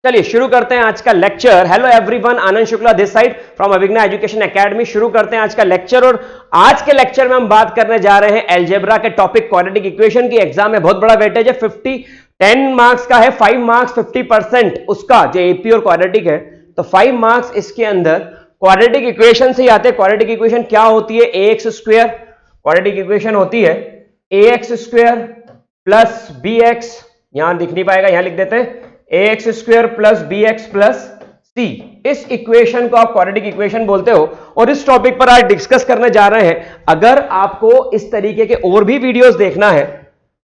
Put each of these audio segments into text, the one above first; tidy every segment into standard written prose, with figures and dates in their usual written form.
चलिए शुरू करते हैं आज का lecture. Hello everyone, Anand Shukla this side from Abhigya education academy. शुरू करते हैं आज का लेक्चर और आज के लेक्चर में हम बात करने जा रहे हैं अलजेब्रा के टॉपिक क्वाड्रेटिक इक्वेशन की। एग्जाम में बहुत बड़ा वेटेज है, 10 मार्क्स का है, 5 मार्क्स 50% उसका जो एपी और क्वाड्रेटिक है, तो 5 मार्क्स इसके अंदर क्वाड्रेटिक इक्वेशन से ही आते हैं। क्वाड्रेटिक इक्वेशन क्या होती है? ax स्क्वायर क्वाड्रेटिक इक्वेशन होती है ax स्क्वायर प्लस bx, यहां दिख नहीं पाएगा, यहां लिख देते हैं ax square plus bx plus c। इस इक्वेशन को आप क्वाड्रेटिक इक्वेशन बोलते हो और इस टॉपिक पर आज डिस्कस करने जा रहे हैं। अगर आपको इस तरीके के और भी वीडियोस देखना है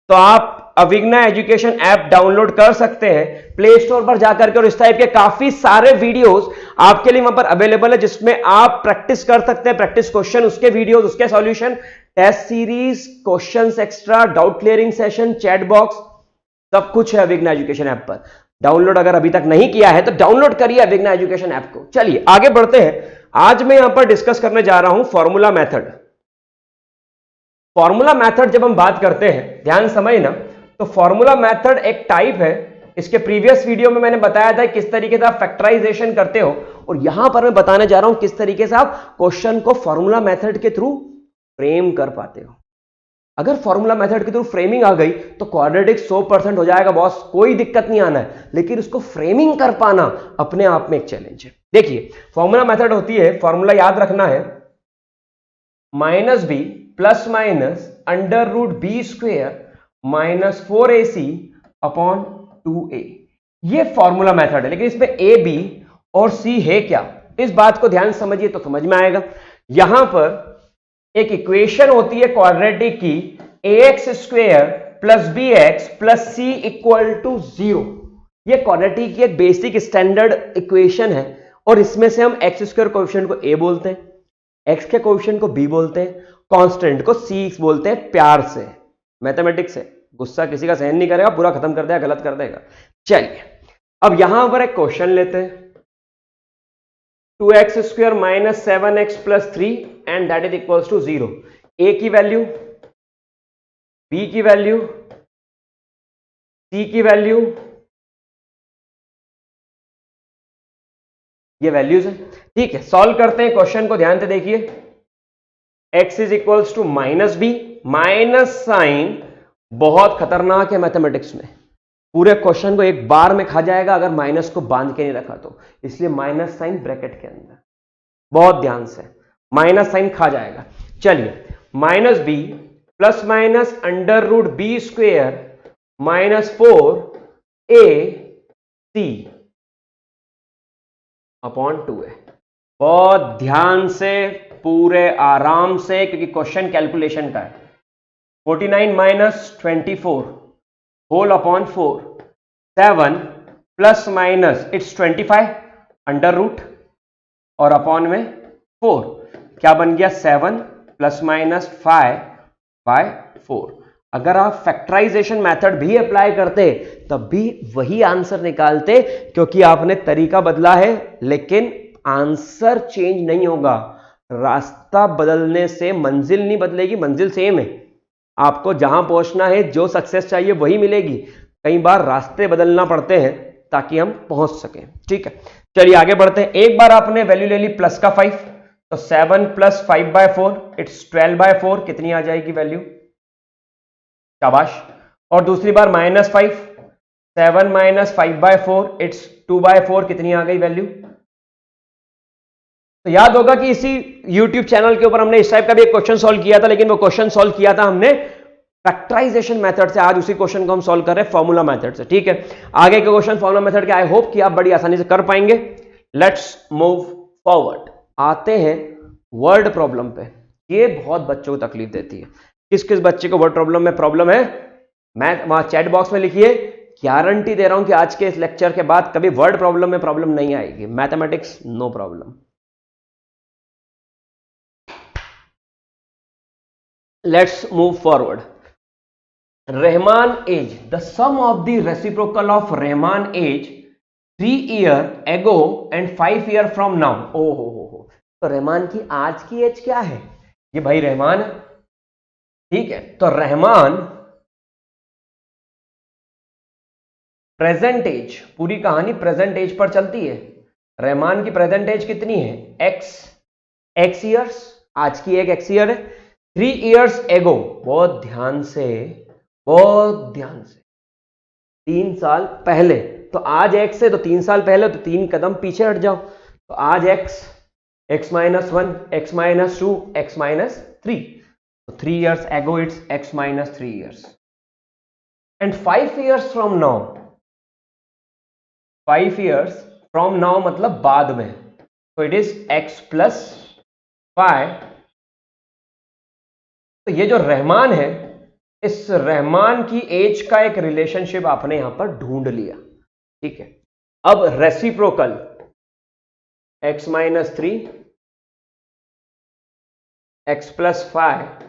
तो आप अभिज्ञा एजुकेशन ऐप डाउनलोड कर सकते हैं प्ले स्टोर पर जाकर के, और इस टाइप के काफी सारे वीडियोस आपके लिए वहां पर अवेलेबल है जिसमें आप प्रैक्टिस कर सकते हैं। प्रैक्टिस क्वेश्चन, उसके वीडियोस, उसके solution, test series, questions extra, doubt clearing session, chat box, सब कुछ है अभिज्ञा एजुकेशन ऐप पर। डाउनलोड अगर अभी तक नहीं किया है तो डाउनलोड करिए अभिज्ञा एजुकेशन ऐप को। चलिए आगे बढ़ते हैं। आज मैं यहां पर डिस्कस करने जा रहा हूं फॉर्मूला मेथड। फॉर्मूला मेथड जब हम बात करते हैं, ध्यान समझना, तो फॉर्मूला मेथड एक टाइप है। इसके प्रीवियस वीडियो में मैंने बताया था किस तरीके से आप फैक्टराइजेशन करते हो, और यहां पर मैं बताने जा रहा हूं किस तरीके से आप क्वेश्चन को फॉर्मूला मेथड के थ्रू फ्रेम कर पाते हो। अगर फॉर्मूला मेथड के थ्रू फ्रेमिंग आ गई तो क्वाड्रेटिक 100% हो जाएगा बॉस, कोई दिक्कत नहीं आना है, लेकिन उसको फ्रेमिंग कर पाना अपने आप में एक चैलेंज है। देखिए फॉर्मूला मेथड होती है, फॉर्मूला याद रखना है, minus b plus minus under root b square minus 4ac upon 2a। ये फॉर्मूला मेथड है, लेकिन इसमें ए, बी और सी है क्या, इस बात को ध्यान समझिए तो समझ में आएगा। यहां पर एक इक्वेशन होती है क्वाड्रेटिक की, ax square plus bx plus c equal to 0। ये क्वाड्रेटिक की एक बेसिक स्टैंडर्ड इक्वेशन है, और इसमें से हम x स्क्वायर कोएफिशिएंट को a बोलते हैं, x के कोएफिशिएंट को b बोलते हैं, कांस्टेंट को c बोलते हैं। प्यार से, मैथमेटिक्स से गुस्सा किसी का सहन नहीं करेगा, पूरा खत्म कर देगा, गलत कर देगा। चलिए अब यहां पर एक क्वेश्चन लेते हैं, 2x square minus 7x plus 3 and that is equals to 0। a की वैल्यू, b की वैल्यू, c की वैल्यू, ये वैल्यूज है। ठीक है, सॉल्व करते हैं क्वेश्चन को, ध्यान से देखिए। x is equals to minus b, minus sign बहुत खतरनाक है मैथमेटिक्स में, पूरे क्वेश्चन को एक बार में खा जाएगा अगर माइनस को बांध के नहीं रखा तो, इसलिए माइनस साइन ब्रैकेट के अंदर, बहुत ध्यान से, माइनस साइन खा जाएगा। चलिए minus b plus minus under root b square minus 4ac upon 2a। बहुत ध्यान से, पूरे आराम से, क्योंकि क्वेश्चन कैलकुलेशन का है। 49 minus 24 whole upon 4, 7 plus minus it's 25 under root और अपॉन में 4, क्या बन गया 7 प्लस माइनस 5 बाय 4। अगर आप फैक्टराइजेशन मेथड भी अप्लाई करते तब भी वही आंसर निकालते, क्योंकि आपने तरीका बदला है लेकिन आंसर चेंज नहीं होगा। रास्ता बदलने से मंजिल नहीं बदलेगी, मंजिल सेम है। आपको जहां पहुंचना है, जो सक्सेस चाहिए वही मिलेगी। कई बार रास्ते बदलना पड़ते हैं ताकि हम पहुंच सकें। ठीक है, चलिए आगे बढ़ते हैं। एक बार आपने वैल्यू ले ली प्लस का 5, तो 7 प्लस 5 बाय 4 इट्स 12 बाय 4, कितनी आ जाएगी वैल्यू, शाबाश। और दूसरी बार minus 5, 7 minus 5 by 4 it's 2 by 4, कितनी आ गई वैल्यू। तो याद होगा कि इसी YouTube चैनल के ऊपर हमने इस टाइप का भी एक क्वेश्चन सॉल्व किया था, लेकिन वो क्वेश्चन सॉल्व किया था हमने फैक्टराइजेशन मेथड से। आज उसी क्वेश्चन को हम सॉल्व कर रहे हैं फॉर्मूला मेथड से। ठीक है, आगे के क्वेश्चन फॉर्मूला मेथड के, आई होप कि आप बड़ी आसानी से कर पाएंगे। Let's move forward. आते हैं वर्ड प्रॉब्लम पे। ये बहुत बच्चों को तकलीफ देती है। किस किस बच्चे को वर्ड प्रॉब्लम में प्रॉब्लम है, मैं वहां चैट बॉक्स में लिखिए। गारंटी दे रहा हूं कि आज के इस लेक्चर के बाद कभी वर्ड प्रॉब्लम में प्रॉब्लम नहीं आएगी। Mathematics no problem. Let's move forward. Rahman age. The sum of the reciprocal of Rahman age 3 year ago and 5 year from now. ओ हो। तो रहमान की आज की एज क्या है? ये भाई रहमान है, ठीक है। तो रहमान प्रेजेंट एज, पूरी कहानी प्रेजेंट एज पर चलती है। रहमान की प्रेजेंट एज कितनी है? एक्स ईयर्स, आज की एक एक्स ईयर है। 3 इयर्स एगो, बहुत ध्यान से 3 साल पहले, तो आज एक्स है तो 3 साल पहले, तो 3 कदम पीछे हट जाओ, तो आज x minus 1, x minus 2, x minus 3, तो 3 years ago it's x minus 3 years, and 5 years from now, 5 years from now मतलब बाद में, तो it is x plus 5। तो ये जो रहमान है, इस रहमान की एज का एक रिलेशनशिप आपने यहां पर ढूंढ लिया, ठीक है। अब reciprocal x minus 3 x plus 5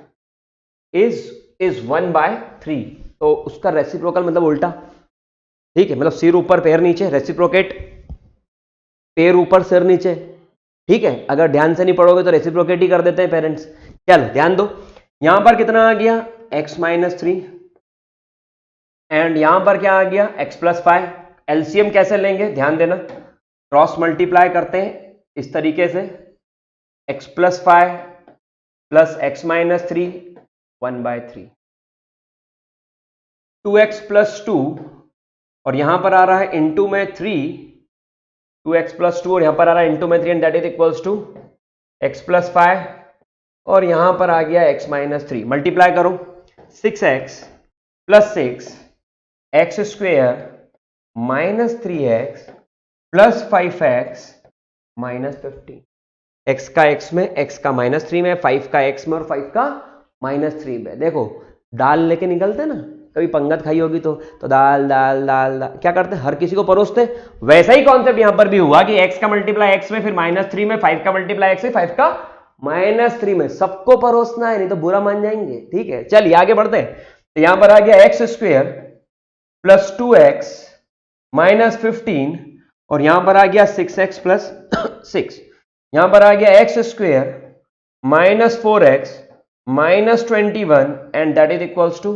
is 1/3, तो उसका रेसिप्रोकल मतलब उल्टा, ठीक है, मतलब सिर ऊपर पैर नीचे, रेसिप्रोकेट पैर ऊपर सिर नीचे, ठीक है। अगर ध्यान से नहीं पढ़ोगे तो रेसिप्रोकेट ही कर देते हैं पेरेंट्स। चलो ध्यान दो, यहां पर कितना आ गया? x माइनस 3, एंड यहां पर क्या आ गया? x plus 5। एलसीएम कैसे लेंगे? ध्यान देना, क्रॉस मल्टीप्लाई करते हैं इस तरीके से, x plus 5 plus x minus 3 1/3, 2x plus 2, और यहां पर आ रहा है इंटू में 3, 2x प्लस 2, और यहां पर आ रहा है इंटू में 3, and that is equals to x plus 5, और यहां पर आ गया x माइनस 3। मल्टीप्लाई करो, 6x plus 6 x square minus 3x plus 5x minus 15, x का x में, x का माइनस 3 में, 5 का x में, और 5 का माइनस 3 में। देखो दाल लेके निकलते ना, कभी पंगत खाई होगी तो दाल दाल दाल दाल क्या करते, हर किसी को परोसते। वैसा ही कॉन्सेप्ट यहां पर भी हुआ कि x का मल्टीप्लाई x में, फिर माइनस 3 में, 5 का मल्टीप्लाई x में, 5 का माइनस 3 में, सबको परोसना है, नहीं तो बुरा मान जाएंगे, ठीक है। चलिए आगे बढ़ते हैं, तो यहां पर आ गया x square plus 2x minus 15, और यहां पर आ गया 6x प्लस 6, यहां पर आ गया x square minus 4x minus 21, and that is equals to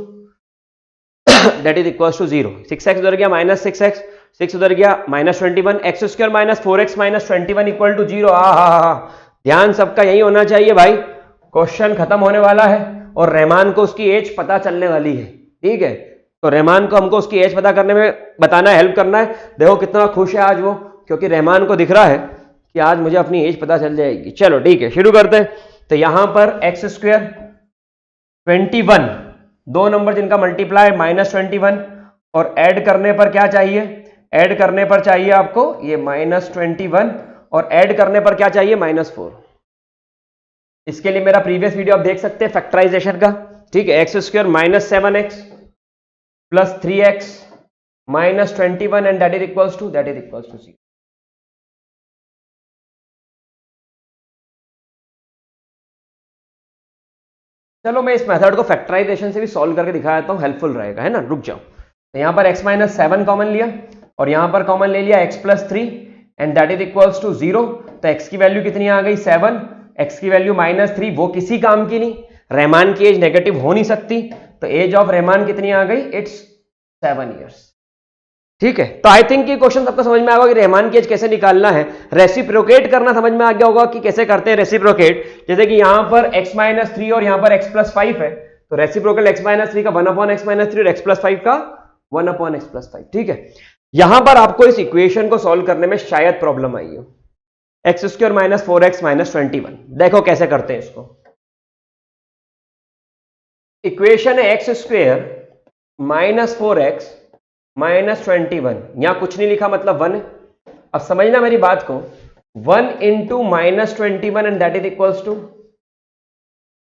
0। 6x उधर गया, माइनस 6x, 6 उधर गया, minus 21, x square minus 4x minus 21 equal to 0। ध्यान सबका यही होना चाहिए भाई, क्वेश्चन खत्म होने वाला है और रहमान को उसकी एज पता चलने वाली है, ठीक है। तो रहमान को हमको उसकी एज पता करने में बताना है, हेल्प करना है। देखो कितना खुश है आज वो, क्योंकि रहमान को दिख रहा है कि आज मुझे अपनी एज पता चल जाएगी। चलो ठीक है, शुरू करते हैं। तो यहां पर एक्स स्क्वायर 21, दो नंबर जिनका मल्टीप्लाई माइनस 21, और ऐड करने पर क्या चाहिए? ऐड करने पर चाहिए आपको ये माइनस 21, और ऐड करने पर क्या चाहिए? माइनस 4। इसके लिए मेरा प्रीवियस वीडियो आप देख सकते हैं फैक्टराइजेशन का, ठीक है। X square minus 7x plus 3x minus 21, and that is equals to 0। चलो मैं इस मेथड को फैक्टराइजेशन से भी सॉल्व करके दिखा देता हूं, हेल्पफुल रहेगा, है ना। रुक जाओ, तो यहां पर x माइनस 7 कॉमन लिया, और यहां पर कॉमन ले लिया x plus 3, and that is equals to 0। तो x की वैल्यू कितनी आ गई? 7, x की वैल्यू माइनस 3, वो किसी काम की नहीं, रहमान की एज नेगेटिव हो नहीं सकती, तो एज ऑफ रहमान कितनी आ गई? इट्स 7 years, ठीक है। तो आई थिंक ये क्वेश्चन सबको समझ में आएगा कि रहमान की एज कैसे निकालना है। रेसिप्रोकेट करना समझ में आ गया होगा कि कैसे करते हैं रेसिप्रोकेट। जैसे कि यहां पर x माइनस 3 और यहां पर x प्लस 5 है, तो रेसिप्रोकल x माइनस 3 का 1 अपॉन x माइनस 3 और x प्लस 5 का 1 अपॉन x प्लस 5, ठीक है। यहां पर आपको इस इक्वेशन को सॉल्व करने में शायद प्रॉब्लम आई हो, x square minus 4x minus 21। देखो कैसे करते हैं इसको। इक्वेशन है x square minus 4x minus 21, यहां कुछ नहीं लिखा मतलब 1 है। अब समझना मेरी बात को, 1 into minus 21, and that is equals to,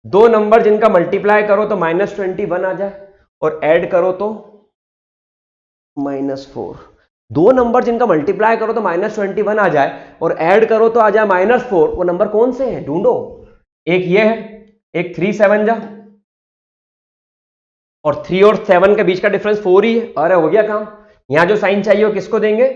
दो नंबर जिनका मल्टीप्लाई करो तो माइनस 21 आ जाए, और ऐड करो तो माइनस 4। दो नंबर जिनका मल्टीप्लाई करो तो माइनस 21 आ जाए, और ऐड करो तो आ जाए माइनस 4, वो नंबर कौन से हैं ढूंढो। एक ये है, एक 3 7 जा, और 3 और 7 के बीच का डिफरेंस 4 ही है। अरे हो गया काम। यहां जो साइन चाहिए वो किसको देंगे?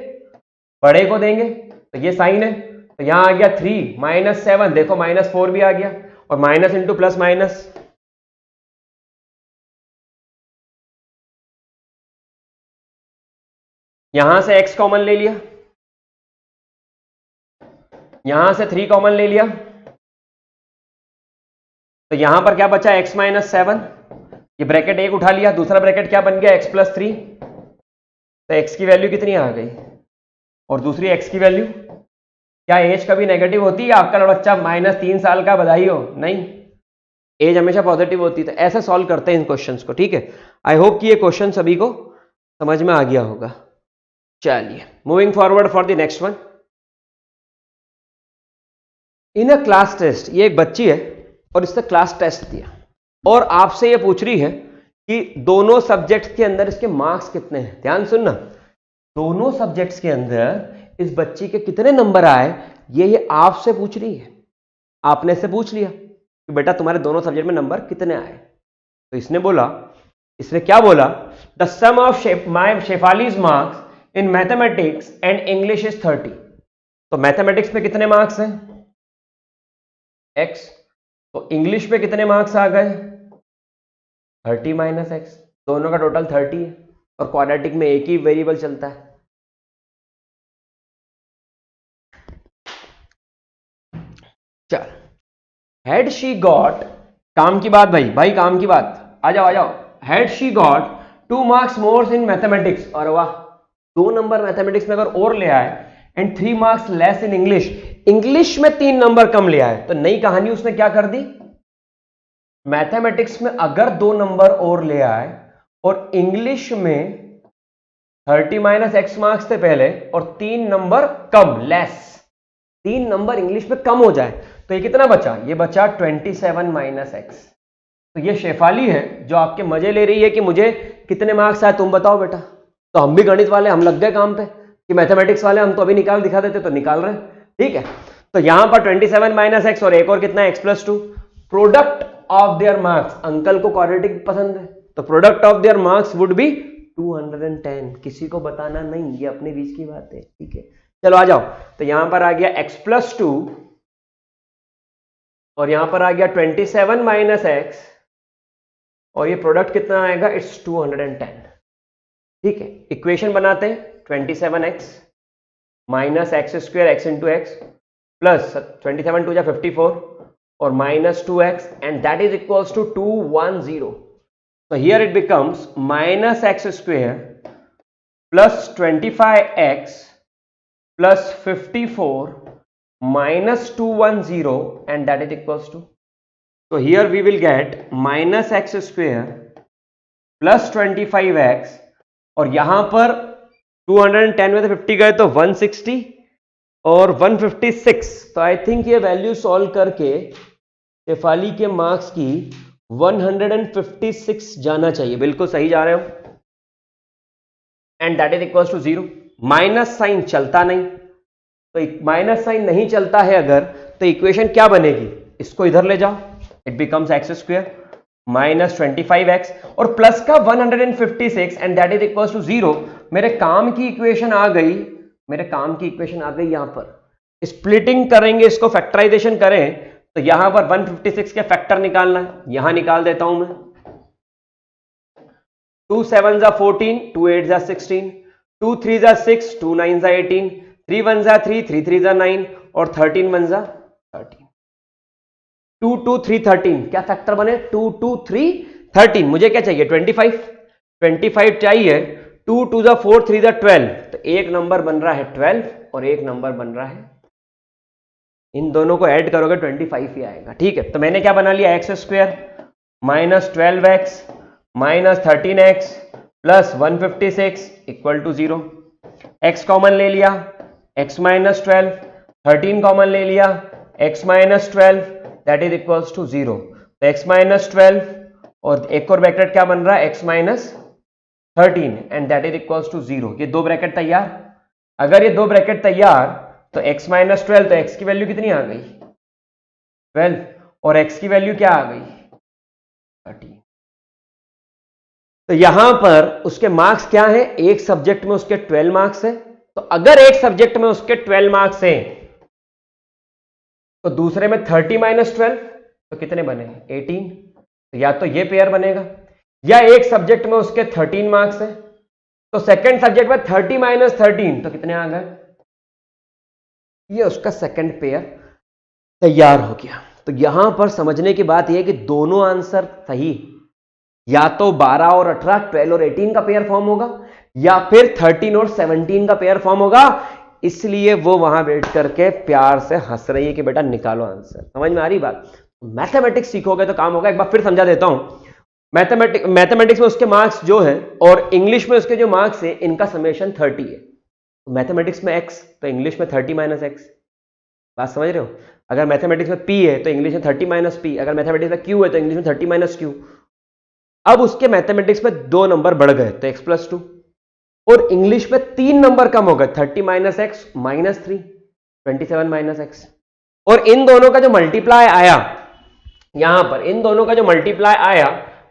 बड़े को देंगे, तो ये साइन है, तो यहां आ गया 3 माइनस 7, देखो माइनस 4 भी आ गया, और माइनस इंटू प्लस माइनस, यहां से x कॉमन ले लिया, यहां से 3 कॉमन ले लिया, तो यहां पर क्या बचा x माइनस 7, ये ब्रैकेट 1 उठा लिया, दूसरा ब्रैकेट क्या बन गया x प्लस 3, तो x की वैल्यू कितनी आ गई, और दूसरी x की वैल्यू, क्या एज कभी नेगेटिव होती है आपका बच्चा -3 साल का, बधाई हो, नहीं, एज हमेशा पॉजिटिव होती है। तो ऐसे सॉल्व करते हैं इन क्वेश्चंस को, ठीक है। आई होप कि ये क्वेश्चन सभी को समझ में आ गया होगा। चलिए moving forward for the next one. In a class test, ये एक बच्ची है और इसने क्लास टेस्ट दिया और आपसे ये पूछ रही है कि दोनों सब्जेक्ट्स के अंदर इसके मार्क्स कितने हैं। ध्यान सुनना, दोनों सब्जेक्ट्स के अंदर इस बच्ची के कितने नंबर आए, ये आपसे पूछ रही है। आपने से पूछ लिया कि बेटा तुम्हारे दोनों सब्जेक्ट में नंबर कितने आए, तो इसने क्या बोला, the sum of my Shefali's marks in mathematics and English is 30। तो मैथमेटिक्स में कितने मार्क्स हैं, x, तो इंग्लिश में कितने मार्क्स आ गए, 30 माइनस x, दोनों का टोटल 30 है, और क्वाड्रेटिक में एक ही वेरिएबल चलता है। चल, हैड शी गॉट, काम की बात भाई काम की बात, आ जाओ, had she got 2 marks more in mathematics, और वाह 2 नंबर मैथमेटिक्स में अगर और ले आए, and 3 marks less in English, English में 3 नंबर कम ले आए, तो नई कहानी उसने क्या कर दी, मैथमेटिक्स में अगर 2 नंबर और ले आए और इंग्लिश में 30 माइनस एक्स मार्क्स थे पहले और 3 नंबर कम, लेस, 3 नंबर इंग्लिश में कम हो जाए, तो ये कितना बचा, ये बचा 27 माइनस एक्स। तो ये शेफाली है जो आपके मजे ले रही है कि मुझे कितने मार्क्स आए तुम बताओ बेटा। तो हम भी गणित वाले, हम लग गए काम पे कि मैथमेटिक्स वाले हम तो अभी निकाल दिखा देते, तो निकाल रहे हैं, ठीक है। तो यहां पर 27 माइनस एक्स और एक और कितना है, x plus 2, product of their marks, uncle को क्वाड्रेटिक पसंद है, तो product of their marks would be 210, किसी को बताना नहीं, ये अपने बीच की बात है, ठीक है। चलो आ जाओ, तो यहां पर आ गया x प्लस 2 और यहां पर आ गया 27 माइनस एक्स, और ये प्रोडक्ट कितना आएगा, इट्स 210, ठीक है। इक्वेशन बनाते हैं, 27x minus x square x into x plus 27 two जा 54 और minus 2x, and that is equals to 210। So here it becomes minus x square plus 25x plus 54 minus 210, and that is equals to, so here we will get minus x square plus 25x, और यहां पर 210 में से 50 गए तो 160 और 156, तो I think ये वैल्यू सॉल्व करके शेफाली के मार्क्स की 156 जाना चाहिए, बिल्कुल सही जा रहे हो, and that is equals to 0। Minus sign चलता नहीं, तो माइनस साइन नहीं चलता है अगर, तो इक्वेशन क्या बनेगी, इसको इधर ले जाओ, it becomes x square minus 25x और प्लस का 156, and that is equals to 0। मेरे काम की इक्वेशन आ गई, यहां पर स्प्लिटिंग करेंगे, इसको फैक्टराइजेशन करें, तो यहां पर 156 के फैक्टर निकालना है, यहां निकाल देता हूं मैं, 2 7 जा 14, 2 8 जा 16, 2 3 जा 6, 2 9 जा 18, 3 1 जा 3, 3 3 जा 9 और 13 1 जा 13, 2 2 3 13, क्या फैक्टर बने, 2 2 3 13, मुझे क्या चाहिए 25 चाहिए, 2 2 जा 4, 3 जा 12, तो एक नंबर बन रहा है 12 और एक नंबर बन रहा है, इन दोनों को ऐड करोगे 25 ही आएगा, ठीक है। तो मैंने क्या बना लिया, x square minus 12x minus 13x plus 156 equal to 0, x common ले लिया, x माइनस 12, 13 कॉमन ले लिया, x minus 12, that is equals to 0, तो x माइनस 12 और एक और ब्रैकेट क्या बन रहा है, x minus 13, and that is equals to 0। ये दो ब्रैकेट तैयार, अगर ये दो ब्रैकेट तैयार तो x माइनस 12, तो x की वैल्यू कितनी आ गई 12, और x की वैल्यू क्या आ गई 13। तो यहां पर उसके मार्क्स क्या है, एक सब्जेक्ट में उसके 12 मार्क्स है, तो अगर एक सब्जेक्ट में उसके 12 मार्क्स हैं तो दूसरे में 30 माइनस 12, तो कितने बने 18, तो या तो ये पेयर बनेगा, या एक सब्जेक्ट में उसके 13 मार्क्स है तो सेकंड सब्जेक्ट में 30 माइनस 13 तो कितने आ गए, ये उसका सेकंड पेयर तैयार हो गया। तो यहां पर समझने की बात यह कि दोनों आंसर सही, या तो 12 और 18 12 और 18 का पेयर फॉर्म होगा, या फिर 13 और 17 का पेयर फॉर्म होगा। इसलिए वो वहां बैठ करके प्यार से हंस रही है कि बेटा निकालो आंसर। समझ में आ रही बात? मैथमेटिक्स सीखोगे तो काम होगा। एक बार फिर समझा देता हूं, मैथमेटिक्स में उसके मार्क्स जो है और इंग्लिश में उसके जो मार्क्स है इनका समेशन 30 है। तो मैथमेटिक्स में x तो इंग्लिश में 30 माइनस एक्स। बात समझ रहे हो? अगर मैथमेटिक्स में p है तो इंग्लिश में 30 माइनस p, अगर मैथमेटिक्स में q है तो इंग्लिश में 30 माइनस q। अब उसके मैथमेटिक्स में 2 नंबर बढ़ गए तो x प्लस 2, और इंग्लिश में 3 नंबर कम हो गए 30 minus x minus 3 27 minus x. और इन दोनों का जो मल्टीप्लाई आया, यहां पर इन दोनों का जो मल्टीप्लाई आया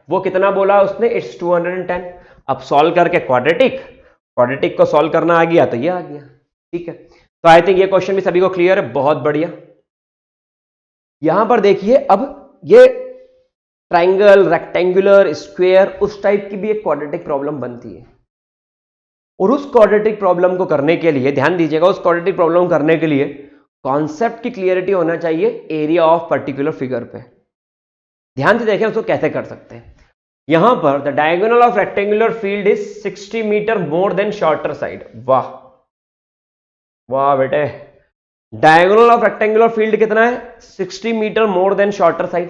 वो कितना बोला उसने, इट्स 210। अब सॉल्व करके क्वाड्रेटिक को सॉल्व करना आ गया तो ये आ गया। ठीक है, तो आई थिंक ये क्वेश्चन भी सभी को क्लियर है, बहुत बढ़िया। यहां पर देखिए, अब ये ट्राइंगल, रेक्टेंगुलर, स्क्वायर, उस टाइप की भी एक क्वाड्रेटिक प्रॉब्लम बनती है। और उस क्वाड्रेटिक प्रॉब्लम को करने के लिए ध्यान दीजिएगा, उस क्वाड्रेटिक प्रॉब्लम करने के लिए कॉन्सेप्ट की क्लियरिटी होना चाहिए एरिया ऑफ पर्टिकुलर फिगर पे। ध्यान से देखें उसको कैसे कर सकते हैं। यहां पर the diagonal of rectangular field is 60 metre more than shorter side. वाह वाह बेटे, डायगोनल ऑफ रेक्टेंगुलर फील्ड कितना है, 60 metre more than shorter side.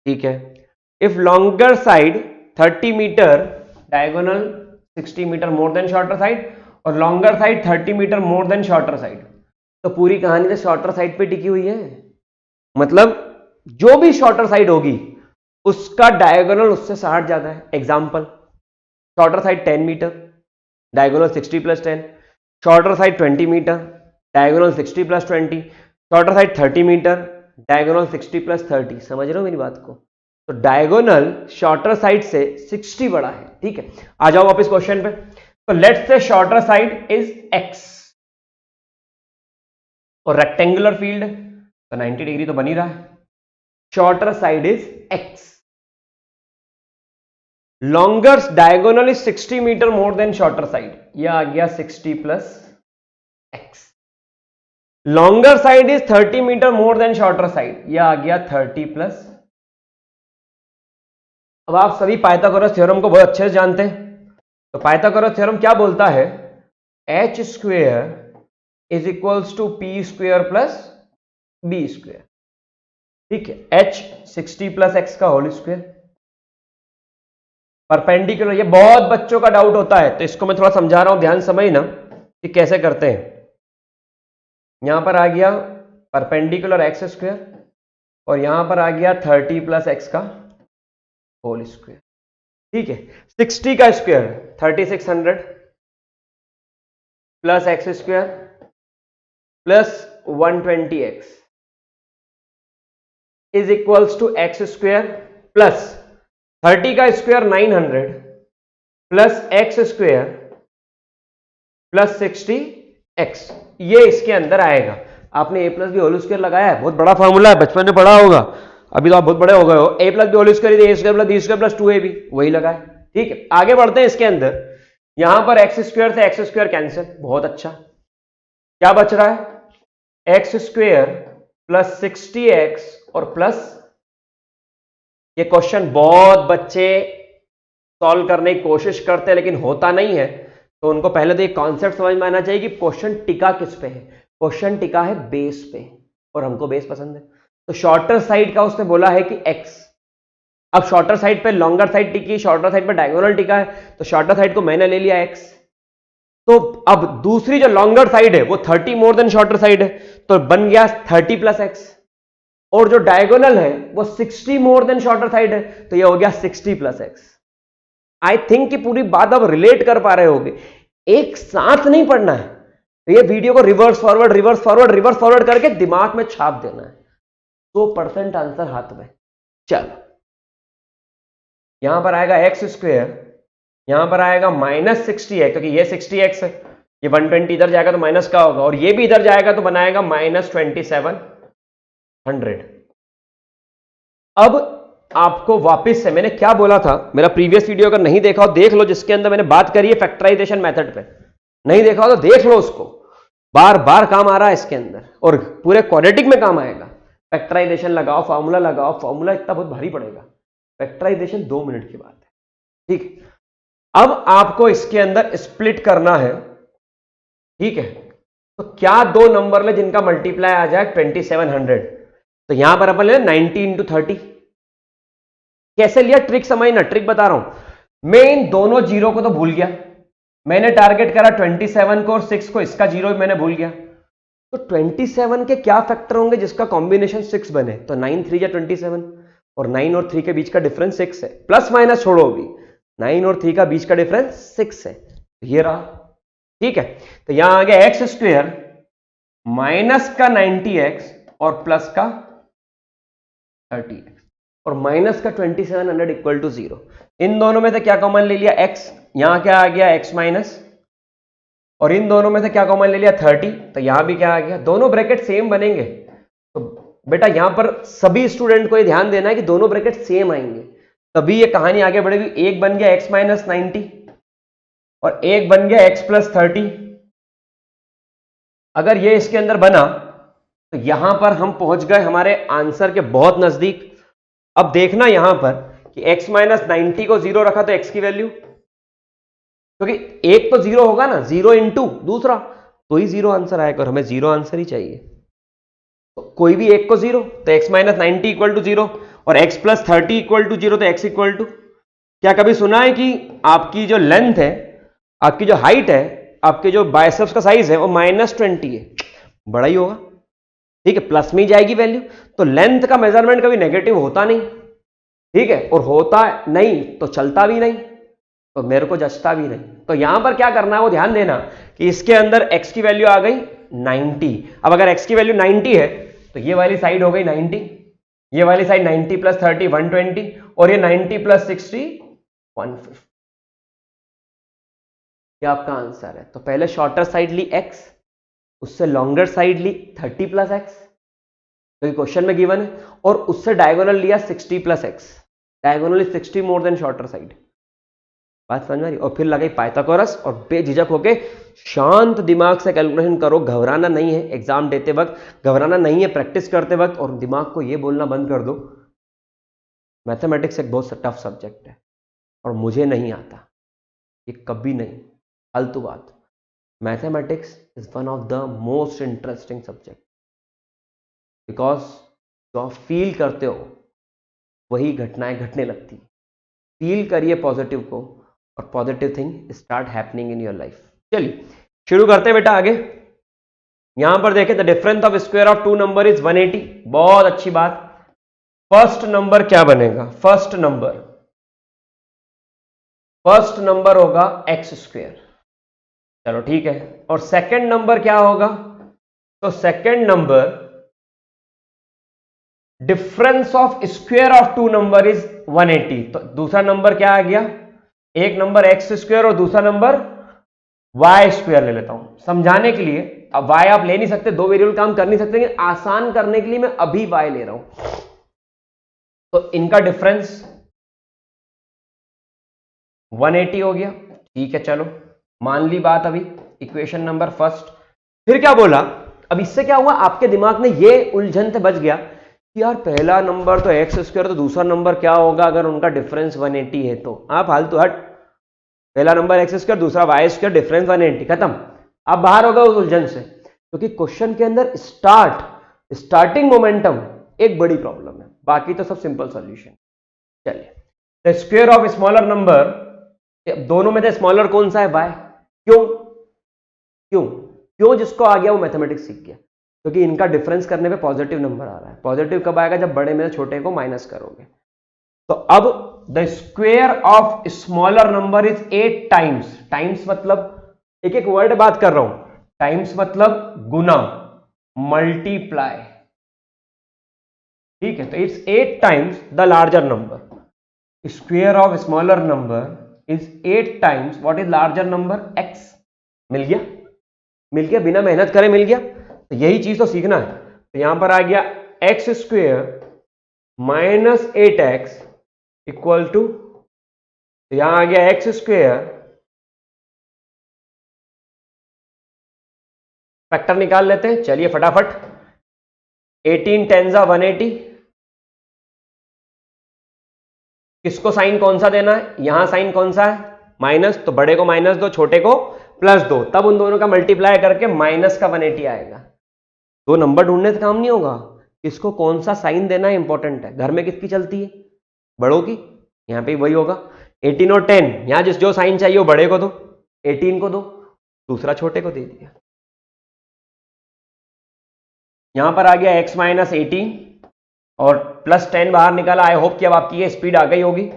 ठीक है, if longer side 30 metre, diagonal 60 metre more than shorter side, और longer side 30 metre more than shorter side. तो पूरी कहानी तो शॉर्टर साइड पे टिकी हुई है। मतलब जो भी शॉर्टर साइड होगी उसका डायगोनल उससे 60 ज्यादा है। Example, shorter side 10 metre, diagonal 60 plus 10, shorter side 20 metre, diagonal 60 plus 20, shorter side 30 metre, diagonal 60 plus 30। समझ रहे हो मेरी बात को? तो डायगोनल शॉर्टर साइड से 60 बड़ा है। ठीक है, आ जाओ वापस क्वेश्चन पे। तो let's say shorter side is x और रेक्टेंगुलर फील्ड तो 90 डिग्री तो बन ही रहा है। Shorter side is x, longer diagonal is 60 metre more than shorter side, यह आ गया 60 plus x। Longer side is 30 metre more than shorter side, यह आ गया 30 प्लस। अब आप सभी पाइथागोरस थ्योरम को बहुत अच्छे से जानते हैं। तो पाइथागोरस थ्योरम क्या बोलता है, h square is equals to p square plus b square. ठीक है, एच 60 प्लस एक्स का होल स्क्वेयर परपेंडिकुलर। ये बहुत बच्चों का डाउट होता है तो इसको मैं थोड़ा समझा रहा हूं, ध्यान समझना कि कैसे करते हैं। यहां पर आ गया परपेंडिकुलर एक्स स्क्वेयर और यहां पर आ गया 30 प्लस एक्स का होल स्क्वेयर। ठीक है, 60 का square 3600 plus x square plus 120x is equals to x square plus 30 का square 900 plus x square plus 60x। ये इसके अंदर आएगा। आपने a plus b whole square लगाया है, बहुत बड़ा फॉर्मूला है, बचपन में पढ़ा होगा। अभी तो आप बहुत बड़े हो गए हो। a plus b whole square a square plus b square plus 2ab, वही लगाए। ठीक है, आगे बढ़ते हैं इसके अंदर। यहां पर एक्स स्क्वायर से एक्स स्क्वायर कैंसिल, बहुत अच्छा। क्या बच रहा है, एक्स स्क्वायर प्लस 60x और प्लस, ये क्वेश्चन बहुत बच्चे सॉल्व करने की कोशिश करते हैं लेकिन होता नहीं है। तो उनको पहले तो ये कॉन्सेप्ट समझ में आना चाहिए कि क्वेश्चन टिका किस पे है। क्वेश्चन टिका है बेस पे, और हमको बेस पसंद है। तो शॉर्टर साइड का उसने बोला है कि x। अब शॉर्टर साइड पे लॉन्गर साइड टिकी, शॉर्टर साइड पे डायगोनल टिका है, तो शॉर्टर साइड को मैंने ले लिया x। तो अब दूसरी जो लॉन्गर साइड है वो 30 मोर देन शॉर्टर साइड है, तो बन गया 30 प्लस एक्स। और जो डायगोनल है वो 60 मोर देन शॉर्टर साइड है, तो ये हो गया 60 प्लस एक्स। आई थिंक कि पूरी बात अब रिलेट कर पा रहे होगे। एक साथ नहीं पढ़ना है, तो ये वीडियो को reverse forward reverse forward reverse forward करके दिमाग में छाप देना है। 100% आंसर हाथ में। चलो, यहां पर आएगा एक्स स्क्वेयर, यहां पर आएगा माइनस 60 है क्योंकि ये 60x है, ये 120 इधर जाएगा तो माइनस का होगा, और ये भी इधर जाएगा तो बनाएगा माइनस 2700। अब आपको वापस से मैंने क्या बोला था, मेरा प्रीवियस वीडियो अगर नहीं देखा हो देख लो, जिसके अंदर मैंने बात करी है फैक्टराइजेशन मेथड पे। नहीं देखा हो तो देख लो उसको, बार बार काम आ रहा है इसके अंदर और पूरे क्वाड्रेटिक में काम आएगा। फैक्टराइजेशन लगाओ, फॉर्मूला लगाओ, फॉर्मूला इतना बहुत भारी पड़ेगा। फैक्टराइजेशन 2 मिनट की बात है, ठीक। अब आपको इसके अंदर स्प्लिट करना है, ठीक है। तो क्या दो नंबर ले जिनका मल्टीप्लाई आ जाए 2700, तो यहां पर अपन ले 90 इंटू 30। कैसे लिया, ट्रिक समझना, ट्रिक बता रहा हूं। मैं इन दोनों जीरो को तो भूल गया, मैंने टारगेट करा 27 को और 6 को, इसका जीरो मैंने भूल गया। तो 27 के क्या फैक्टर होंगे जिसका कॉम्बिनेशन 6 बने, तो 9 3 या 27, और 9 और 3 के बीच का डिफरेंस 6 है, प्लस माइनस छोड़ो, अभी 9 और 3 का बीच का डिफरेंस 6 है, ये रहा, ठीक है। तो यहां आ गया एक्स स्क्वेयर माइनस का 90x और प्लस का 30x और माइनस का 2700 इक्वल टू 0। इन दोनों में से क्या कॉमन ले लिया, x, यहां क्या आ गया x माइनस, और इन दोनों में से क्या कॉमन ले लिया 30, तो यहां भी क्या आ गया, दोनों ब्रैकेट सेम बनेंगे। तो बेटा यहां पर सभी स्टूडेंट को ये ध्यान देना है कि दोनों ब्रैकेट सेम आएंगे, तभी ये कहानी आगे बढ़ेगी। एक बन गया x माइनस 90 और एक बन गया x प्लस 30। अगर ये इसके अंदर बना तो यहां पर हम पहुंच गए हमारे आंसर के बहुत नजदीक। अब देखना यहां पर कि x माइनस 90 को 0 रखा तो x की वैल्यू, क्योंकि एक तो 0 होगा ना, 0 इंटू दूसरा, तो ही 0 आंसर आएगा और हमें 0 आंसर ही चाहिए। तो कोई भी एक को 0, तो x माइनस 90 इक्वल टू 0 और x प्लस 30 इक्वल टू 0, तो x इक्वल टू, क्या कभी सुना है कि आपकी जो लेंथ है, आपकी जो हाइट है, आपके जो बाइसेप्स का साइज है वो -20 है, बड़ा ही होगा, ठीक है, प्लस में ही जाएगी वैल्यू। तो लेंथ का मेजरमेंट कभी नेगेटिव होता नहीं, ठीक है, और होता नहीं तो चलता भी नहीं, तो मेरे को जचता भी नहीं। तो यहां पर क्या करना है वो ध्यान देना कि इसके अंदर x की वैल्यू आ गई 90। अब अगर x की वैल्यू 90 है तो ये वाली साइड हो गई 90, ये वाली साइड 90 प्लस 30 120 और ये 90 प्लस 60 150। ये आपका आंसर है। तो पहले शॉर्टर साइड ली x, उससे लॉन्गर साइड ली 30 प्लस x, क्योंकि क्वेश्चन में गिवन है, और उससे डायगोनल लिया 60 plus x, diagonal is 60 more than shorter side. बात समझ में आ रही? और फिर लगाई पाइथागोरस और बेझिझक होके शांत दिमाग से कैलकुलेशन करो। घबराना नहीं है एग्जाम देते वक्त, घबराना नहीं है प्रैक्टिस करते वक्त, और दिमाग को ये बोलना बंद कर दो मैथमेटिक्स एक बहुत टफ सब्जेक्ट है और मुझे नहीं आता, ये कभी नहीं, फालतू बात। Mathematics is one of the most interesting subject, because जो आप फील करते हो वही घटनाएं घटने लगती। फील करिए पॉजिटिव को और positive thing start happening in your life. चलिए शुरू करते हैं बेटा आगे। यहां पर देखें the difference of square of two number is 180। बहुत अच्छी बात। फर्स्ट नंबर क्या बनेगा, फर्स्ट नंबर होगा एक्स स्क्वायर, चलो ठीक है। और सेकंड नंबर क्या होगा, तो second number difference of square of two number is 180। तो दूसरा नंबर क्या आ गया, एक नंबर एक्स स्क्वायर और दूसरा नंबर वाई स्क्वायर ले लेता हूं समझाने के लिए। अब वाई आप ले नहीं सकते, दो वेरिएबल काम कर नहीं सकते, लेकिन आसान करने के लिए मैं अभी वाई ले रहा हूं। तो इनका डिफरेंस 180 हो गया, ठीक है, चलो मान ली बात अभी इक्वेशन नंबर फर्स्ट। फिर क्या बोला, अब इससे क्या हुआ, आपके दिमाग में ये उलझन से बच गया कि यार पहला नंबर तो एक्स स्क्वायर, तो दूसरा नंबर क्या होगा अगर उनका डिफरेंस 180 है, तो आप फालतू हट, पहला नंबर एक्स स्क्वायर दूसरा वाई स्क्वायर, डिफरेंस 180, खत्म। आप बाहर होगा उस उलझन से, क्योंकि क्वेश्चन के अंदर स्टार्टिंग मोमेंटम एक बड़ी प्रॉब्लम है, बाकी तो सब सिंपल सॉल्यूशन। चलिए, the square of smaller number, दोनों में से स्मॉलर कौन सा है, वाई। क्यों क्यों क्यों, जिसको आ गया वो मैथमेटिक्स सीख गया, क्योंकि इनका डिफरेंस करने पे पॉजिटिव नंबर आ रहा है। पॉजिटिव कब आएगा, जब बड़े में छोटे को माइनस करोगे। तो अब the square of smaller number is 8 times, times मतलब एक एक वर्ड बात कर रहा हूं, टाइम्स मतलब गुना, मल्टीप्लाई, ठीक है। तो it's 8 times the larger number. Square of smaller number is 8 times what is larger number, x। मिल गया, मिल गया, बिना मेहनत करे मिल गया। तो यही चीज तो सीखना है। तो यहां पर आ गया x square -8x equal to, यहां आ गया एक्स स्क्वेयर, फैक्टर निकाल लेते हैं, चलिए फटाफट। 18 10 जा 180, किसको साइन कौन सा देना है, यहां साइन कौन सा है, माइनस, तो बड़े को माइनस दो, छोटे को प्लस दो, तब उन दोनों का मल्टीप्लाई करके माइनस का 180 आएगा। दो नंबर ढूंढने से काम नहीं होगा, किसको कौन सा साइन देना है इंपॉर्टेंट है। घर में किसकी चलती है, बड़ों की, यहां पे वही होगा। 18 और 10, यहां जिस जो साइन चाहिए वो बड़े को दो, 18 को दो, दूसरा छोटे को दे दिया। यहां पर आ गया x माइनस 18 और प्लस 10 बाहर निकाला। आई होप कि अब आपकी ये स्पीड आ गई होगी,